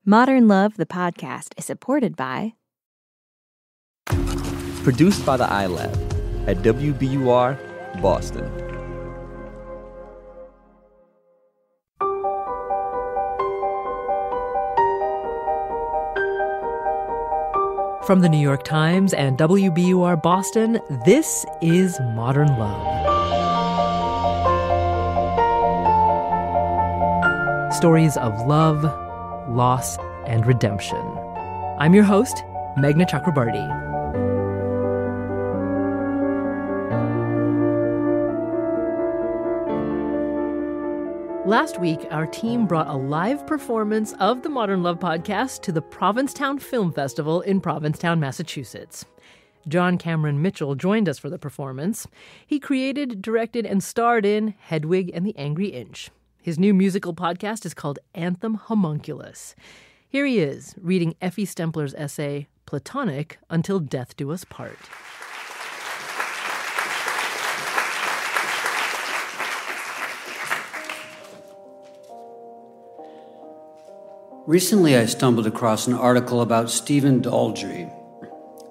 Modern Love, the podcast, is supported by... Produced by the iLab at WBUR, Boston. From the New York Times and WBUR Boston, this is Modern Love. Stories of love, loss, and redemption. I'm your host, Meghna Chakrabarty. Last week, our team brought a live performance of the Modern Love podcast to the Provincetown Film Festival in Provincetown, Massachusetts. John Cameron Mitchell joined us for the performance. He created, directed, and starred in Hedwig and the Angry Inch. His new musical podcast is called Anthem, Homunculus. Here he is, reading Ephi Stempler's essay, Platonic, Until Death Do Us Part. Recently, I stumbled across an article about Stephen Daldry,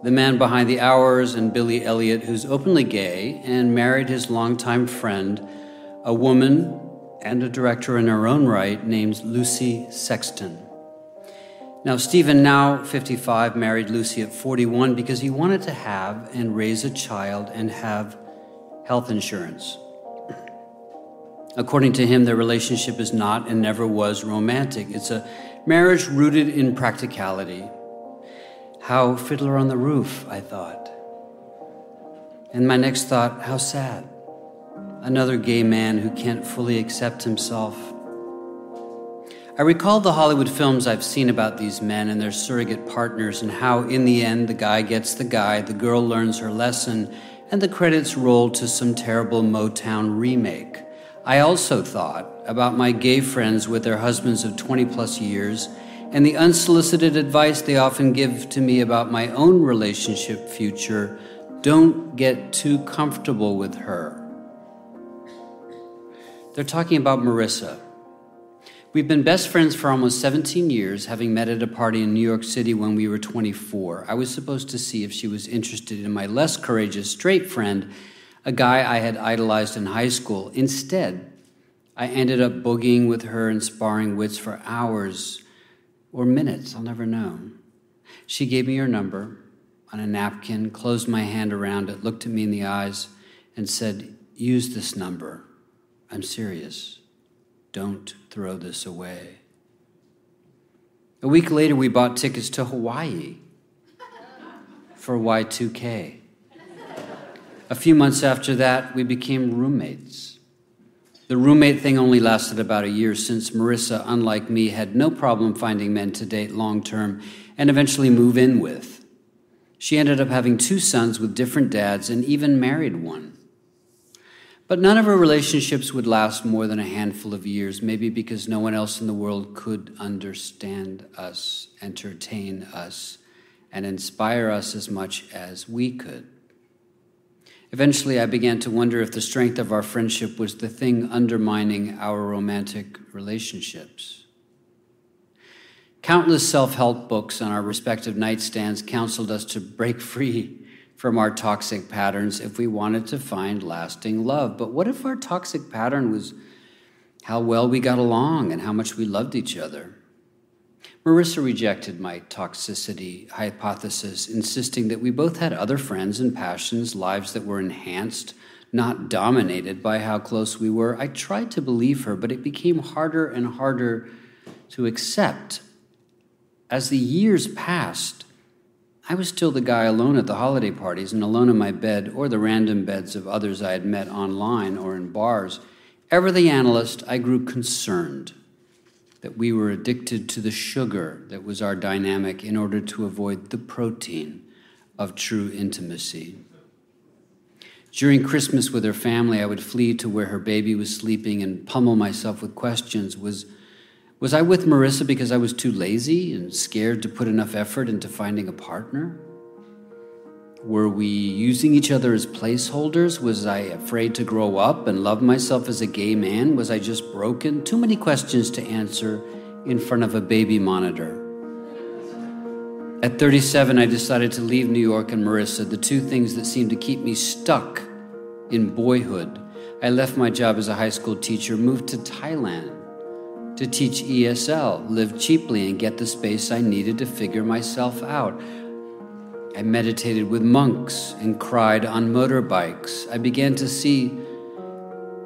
the man behind The Hours and Billy Elliot, who's openly gay and married his longtime friend, a woman and a director in her own right named Lucy Sexton. Now, Stephen, now 55, married Lucy at 41 because he wanted to have and raise a child and have health insurance. According to him, their relationship is not and never was romantic. It's a marriage rooted in practicality. How Fiddler on the Roof, I thought. And my next thought, how sad. Another gay man who can't fully accept himself. I recalled the Hollywood films I've seen about these men and their surrogate partners and how, in the end, the guy gets the guy, the girl learns her lesson, and the credits roll to some terrible Motown remake. I also thought about my gay friends with their husbands of 20-plus years and the unsolicited advice they often give to me about my own relationship future. Don't get too comfortable with her. They're talking about Marissa. We've been best friends for almost 17 years, having met at a party in New York City when we were 24. I was supposed to see if she was interested in my less courageous straight friend, a guy I had idolized in high school. Instead, I ended up boogieing with her and sparring wits for hours or minutes, I'll never know. She gave me her number on a napkin, closed my hand around it, looked at me in the eyes, and said, "Use this number. I'm serious. Don't throw this away." A week later, we bought tickets to Hawaii for Y2K. A few months after that, we became roommates. The roommate thing only lasted about a year, since Marissa, unlike me, had no problem finding men to date long-term and eventually move in with. She ended up having 2 sons with different dads and even married one. But none of her relationships would last more than a handful of years, maybe because no one else in the world could understand us, entertain us, and inspire us as much as we could. Eventually, I began to wonder if the strength of our friendship was the thing undermining our romantic relationships. Countless self-help books on our respective nightstands counseled us to break free from our toxic patterns if we wanted to find lasting love. But what if our toxic pattern was how well we got along and how much we loved each other? Marissa rejected my toxicity hypothesis, insisting that we both had other friends and passions, lives that were enhanced, not dominated by how close we were. I tried to believe her, but it became harder and harder to accept. As the years passed, I was still the guy alone at the holiday parties and alone in my bed or the random beds of others I had met online or in bars. Ever the analyst, I grew concerned that we were addicted to the sugar that was our dynamic in order to avoid the protein of true intimacy. During Christmas with her family, I would flee to where her baby was sleeping and pummel myself with questions. Was I with Marissa because I was too lazy and scared to put enough effort into finding a partner? Were we using each other as placeholders? Was I afraid to grow up and love myself as a gay man? Was I just broken? Too many questions to answer in front of a baby monitor. At 37, I decided to leave New York and Marissa, the two things that seemed to keep me stuck in boyhood. I left my job as a high school teacher, moved to Thailand to teach ESL, live cheaply, and get the space I needed to figure myself out. I meditated with monks and cried on motorbikes. I began to see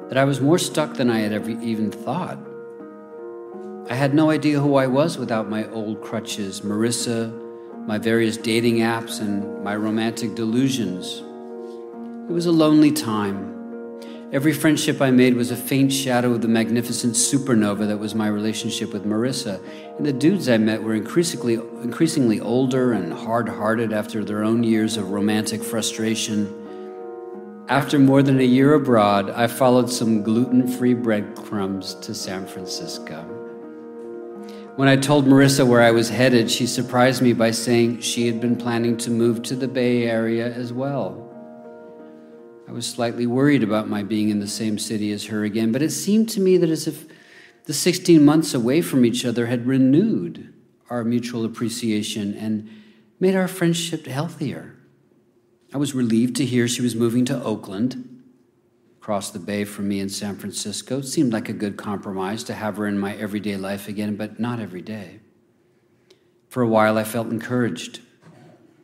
that I was more stuck than I had ever even thought. I had no idea who I was without my old crutches, Marissa, my various dating apps, and my romantic delusions. It was a lonely time. Every friendship I made was a faint shadow of the magnificent supernova that was my relationship with Marissa. And the dudes I met were increasingly older and hard-hearted after their own years of romantic frustration. After more than a year abroad, I followed some gluten-free breadcrumbs to San Francisco. When I told Marissa where I was headed, she surprised me by saying she had been planning to move to the Bay Area as well. I was slightly worried about my being in the same city as her again, but it seemed to me that as if the 16 months away from each other had renewed our mutual appreciation and made our friendship healthier. I was relieved to hear she was moving to Oakland, across the bay from me in San Francisco. It seemed like a good compromise to have her in my everyday life again, but not every day. For a while, I felt encouraged.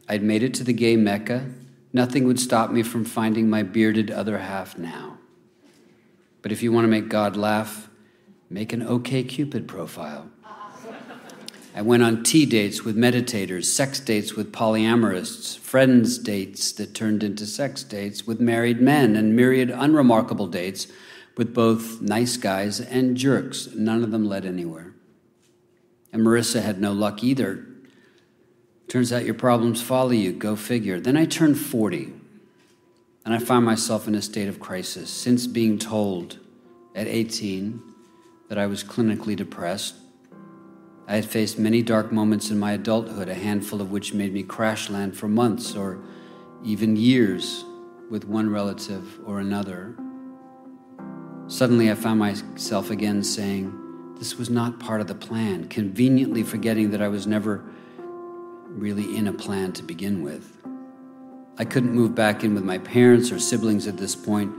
I'd made it to the gay Mecca. Nothing would stop me from finding my bearded other half now. But if you want to make God laugh, make an OkCupid profile. I went on tea dates with meditators, sex dates with polyamorists, friends dates that turned into sex dates with married men, and myriad unremarkable dates with both nice guys and jerks. None of them led anywhere. And Marissa had no luck either. Turns out your problems follow you, go figure. Then I turned 40, and I found myself in a state of crisis. Since being told at 18 that I was clinically depressed, I had faced many dark moments in my adulthood, a handful of which made me crash land for months or even years with one relative or another. Suddenly I found myself again saying, this was not part of the plan, conveniently forgetting that I was never really in a plan to begin with. I couldn't move back in with my parents or siblings at this point,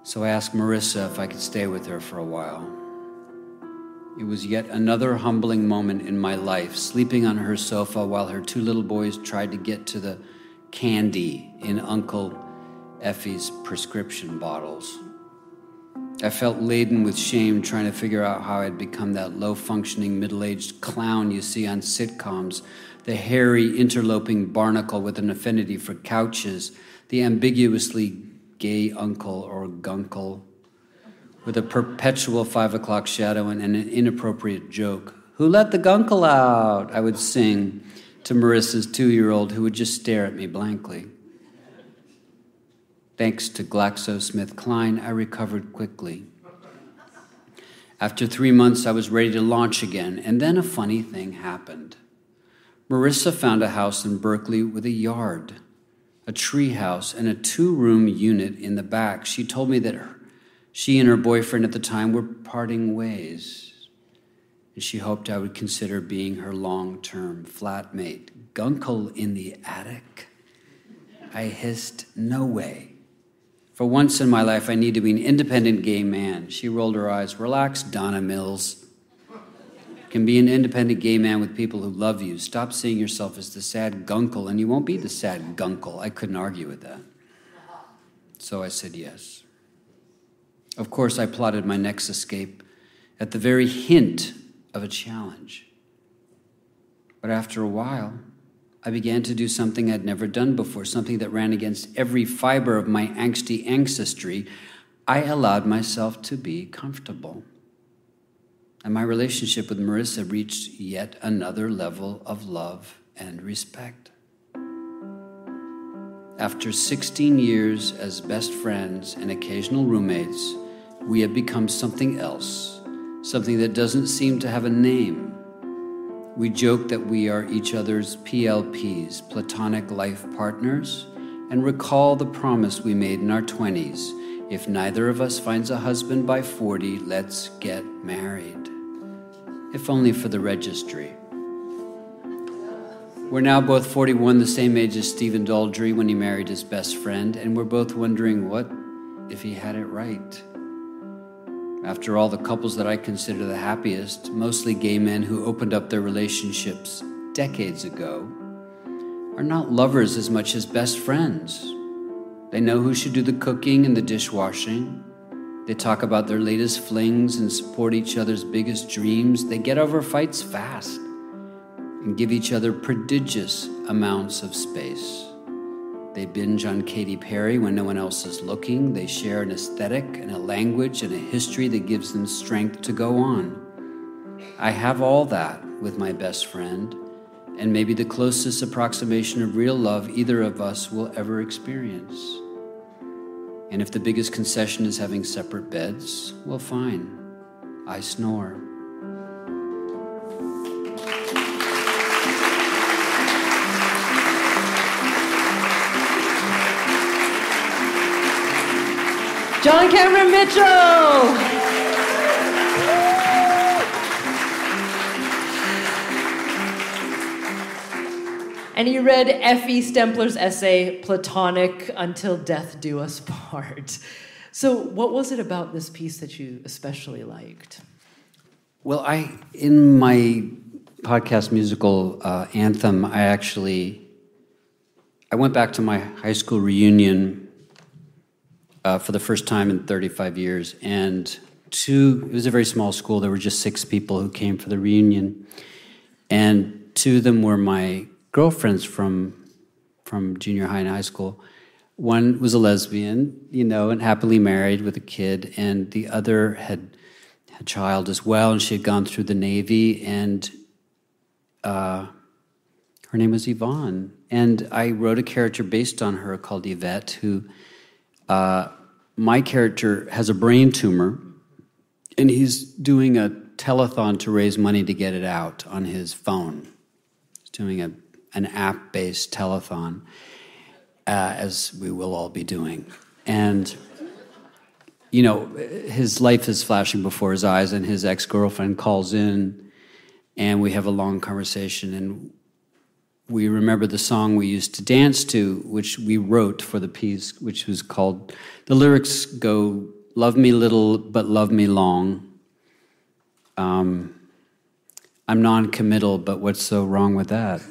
so I asked Marissa if I could stay with her for a while. It was yet another humbling moment in my life, sleeping on her sofa while her two little boys tried to get to the candy in Uncle Ephi's prescription bottles. I felt laden with shame trying to figure out how I'd become that low-functioning, middle-aged clown you see on sitcoms, the hairy, interloping barnacle with an affinity for couches, the ambiguously gay uncle or gunkle, with a perpetual 5 o'clock shadow and an inappropriate joke. Who let the gunkle out? I would sing to Marissa's 2-year-old, who would just stare at me blankly. Thanks to GlaxoSmithKline, I recovered quickly. After 3 months, I was ready to launch again, and then a funny thing happened. Marissa found a house in Berkeley with a yard, a tree house, and a 2-room unit in the back. She told me that she and her boyfriend at the time were parting ways, and she hoped I would consider being her long-term flatmate. Gunkle in the attic? I hissed, no way. For once in my life, I need to be an independent gay man. She rolled her eyes. Relax, Donna Mills. You can be an independent gay man with people who love you. Stop seeing yourself as the sad gunkle, and you won't be the sad gunkle. I couldn't argue with that. So I said yes. Of course, I plotted my next escape at the very hint of a challenge. But after a while, I began to do something I'd never done before, something that ran against every fiber of my angsty ancestry. I allowed myself to be comfortable. And my relationship with Marissa reached yet another level of love and respect. After 16 years as best friends and occasional roommates, we have become something else, something that doesn't seem to have a name. We joke that we are each other's PLPs, Platonic life partners, and recall the promise we made in our 20s. If neither of us finds a husband by 40, let's get married. If only for the registry. We're now both 41, the same age as Stephen Daldry when he married his best friend, and we're both wondering what if he had it right. After all, the couples that I consider the happiest, mostly gay men who opened up their relationships decades ago, are not lovers as much as best friends. They know who should do the cooking and the dishwashing. They talk about their latest flings and support each other's biggest dreams. They get over fights fast and give each other prodigious amounts of space. They binge on Katy Perry when no one else is looking. They share an aesthetic and a language and a history that gives them strength to go on. I have all that with my best friend, and maybe the closest approximation of real love either of us will ever experience. And if the biggest concession is having separate beds, well, fine. I snore. John Cameron Mitchell! And you read Ephi Stempler's essay, Platonic, Until Death Do Us Part. So what was it about this piece that you especially liked? Well, in my podcast musical, Anthem, I went back to my high school reunion for the first time in 35 years, and it was a very small school. There were just 6 people who came for the reunion, and 2 of them were my girlfriends from junior high and high school. One was a lesbian, and happily married with a kid, and the other had a child as well, and she had gone through the Navy, and her name was Yvonne. And I wrote a character based on her called Yvette, who my character has a brain tumor, and he's doing a telethon to raise money to get it out on his phone. He's doing an app-based telethon, as we will all be doing. And, his life is flashing before his eyes, and his ex-girlfriend calls in, and we have a long conversation, and we remember the song we used to dance to, which we wrote for the piece, which was called, the lyrics go, "Love me little, but love me long. I'm non-committal, but what's so wrong with that?"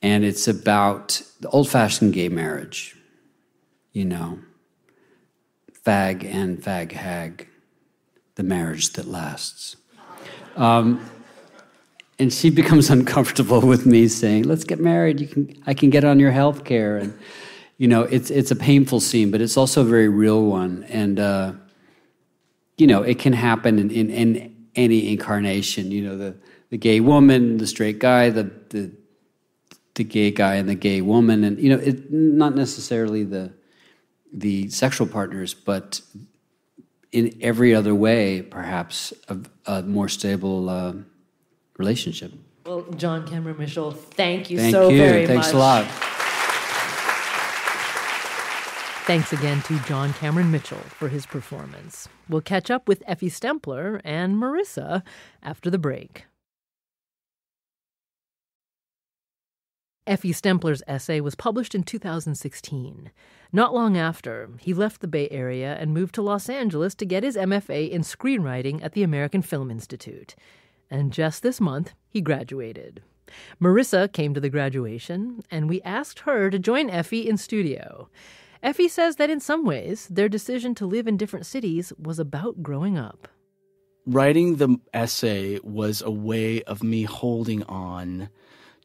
And it's about the old-fashioned gay marriage, fag and fag hag, the marriage that lasts. And she becomes uncomfortable with me saying, "Let's get married. I can get on your health care." And, it's a painful scene, but it's also a very real one. And, it can happen in any incarnation. The gay woman, the straight guy, the gay guy and the gay woman. And, it not necessarily the sexual partners, but in every other way, perhaps, a more stable relationship. Well, John Cameron Mitchell, thank you so very much. Thanks a lot. Thanks again to John Cameron Mitchell for his performance. We'll catch up with Ephi Stempler and Marissa after the break. Ephi Stempler's essay was published in 2016. Not long after, he left the Bay Area and moved to Los Angeles to get his MFA in screenwriting at the American Film Institute. And just this month, he graduated. Marissa came to the graduation, and we asked her to join Ephi in studio. Ephi says that in some ways, their decision to live in different cities was about growing up. Writing the essay was a way of me holding on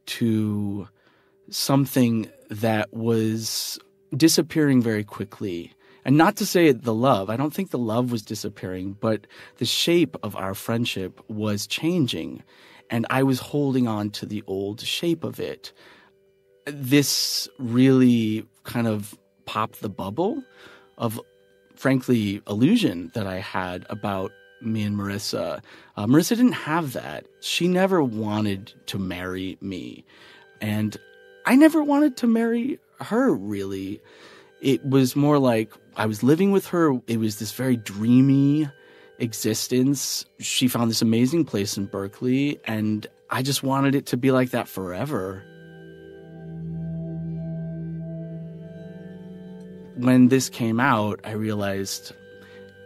to something that was disappearing very quickly. And not to say the love. I don't think the love was disappearing, but the shape of our friendship was changing. And I was holding on to the old shape of it. This really kind of popped the bubble of, frankly, illusion that I had about me and Marissa. Marissa didn't have that. She never wanted to marry me. And I never wanted to marry her, really. It was more like I was living with her. It was this very dreamy existence. She found this amazing place in Berkeley, and I just wanted it to be like that forever. when this came out, I realized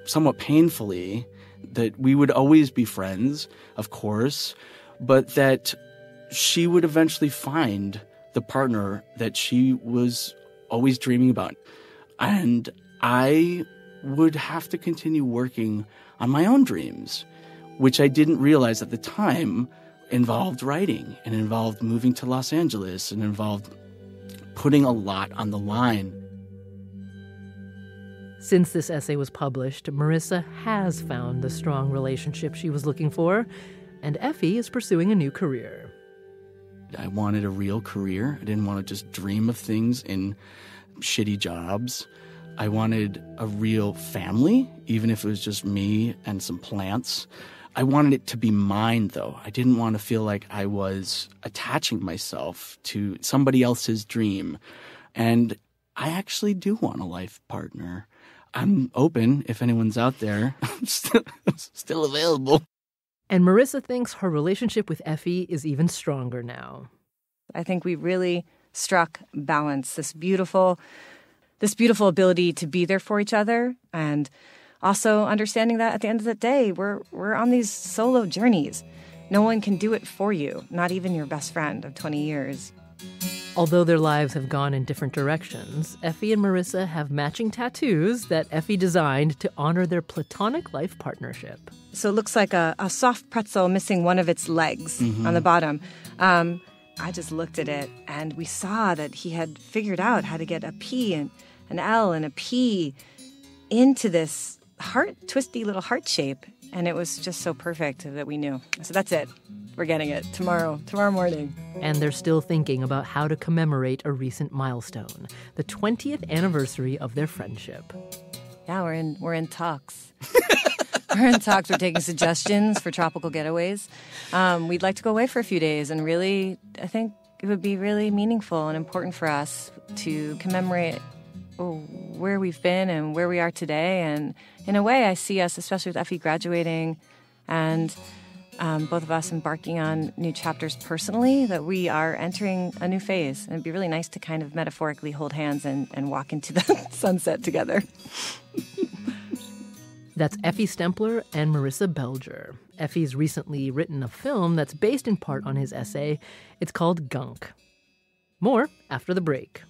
somewhat painfully that we would always be friends, of course, but that she would eventually find the partner that she was always dreaming about. And I would have to continue working on my own dreams, which I didn't realize at the time involved writing and involved moving to Los Angeles and involved putting a lot on the line. Since this essay was published, Marissa has found the strong relationship she was looking for, and Ephi is pursuing a new career. I wanted a real career. I didn't want to just dream of things in shitty jobs. I wanted a real family, even if it was just me and some plants. I wanted it to be mine, though. I didn't want to feel like I was attaching myself to somebody else's dream. And I actually do want a life partner. I'm open if anyone's out there. I'm still available. And Marissa thinks her relationship with Ephi is even stronger now. I think we really struck balance, this beautiful ability to be there for each other, and also understanding that at the end of the day, we're on these solo journeys. No one can do it for you, not even your best friend of 20 years. Although their lives have gone in different directions, Ephi and Marissa have matching tattoos that Ephi designed to honor their platonic life partnership. So it looks like a soft pretzel missing one of its legs on the bottom. I just looked at it, and we saw that he had figured out how to get a P and an L and a P into this twisty little heart shape. And it was just so perfect that we knew. So that's it. We're getting it tomorrow morning. And they're still thinking about how to commemorate a recent milestone, the 20th anniversary of their friendship. Yeah, we're in talks. We're in talks. We're taking suggestions for tropical getaways. We'd like to go away for a few days, and really, I think it would be really meaningful and important for us to commemorate where we've been and where we are today. And in a way, I see us, especially with Ephi graduating and both of us embarking on new chapters personally, that we are entering a new phase. And it'd be really nice to kind of metaphorically hold hands and walk into the sunset together. That's Ephi Stempler and Marissa Belger. Ephi's recently written a film that's based in part on his essay. It's called Gunk. More after the break.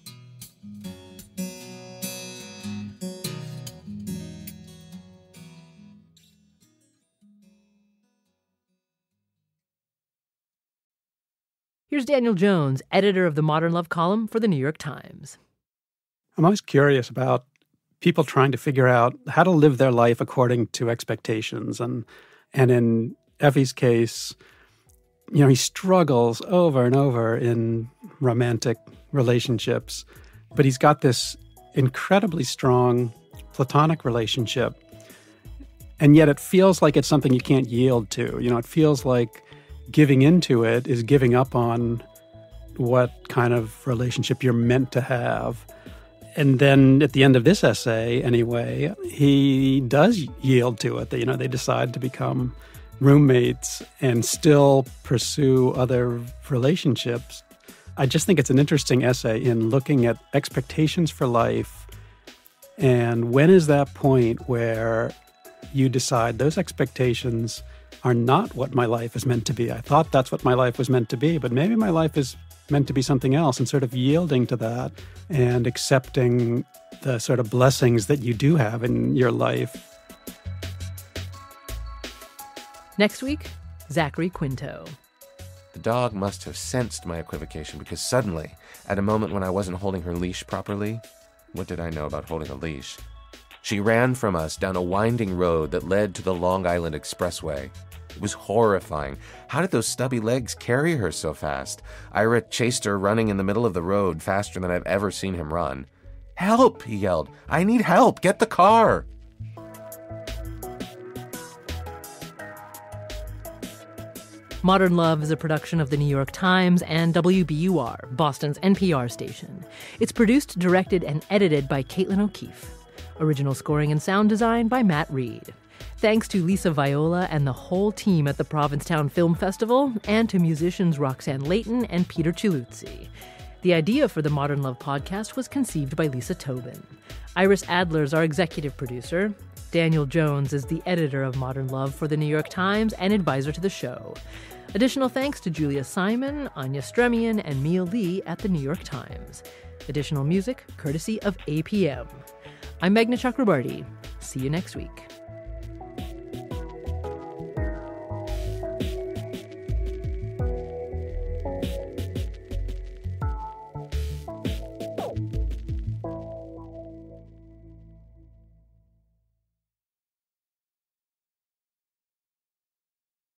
Here's Daniel Jones, editor of the Modern Love column for the New York Times. I'm always curious about people trying to figure out how to live their life according to expectations. And in Ephi's case, he struggles over and over in romantic relationships, but he's got this incredibly strong platonic relationship. And yet it feels like it's something you can't yield to. It feels like giving into it is giving up on what kind of relationship you're meant to have. And then at the end of this essay, anyway, he does yield to it. They decide to become roommates and still pursue other relationships. I just think it's an interesting essay in looking at expectations for life. And when is that point where you decide those expectations are not what my life is meant to be? I thought that's what my life was meant to be, but maybe my life is meant to be something else, and sort of yielding to that and accepting the sort of blessings that you do have in your life. Next week, Zachary Quinto. The dog must have sensed my equivocation, because suddenly, at a moment when I wasn't holding her leash properly, what did I know about holding a leash? She ran from us down a winding road that led to the Long Island Expressway. It was horrifying. How did those stubby legs carry her so fast? Ira chased her, running in the middle of the road faster than I've ever seen him run. "Help!" he yelled. "I need help! Get the car!" Modern Love is a production of the New York Times and WBUR, Boston's NPR station. It's produced, directed, and edited by Caitlin O'Keefe. Original scoring and sound design by Matt Reed. Thanks to Lisa Viola and the whole team at the Provincetown Film Festival, and to musicians Roxanne Layton and Peter Chiluzzi. The idea for the Modern Love podcast was conceived by Lisa Tobin. Iris Adler is our executive producer. Daniel Jones is the editor of Modern Love for the New York Times and advisor to the show. Additional thanks to Julia Simon, Anya Stremian, and Mia Lee at the New York Times. Additional music courtesy of APM. I'm Meghna Chakrabarty. See you next week.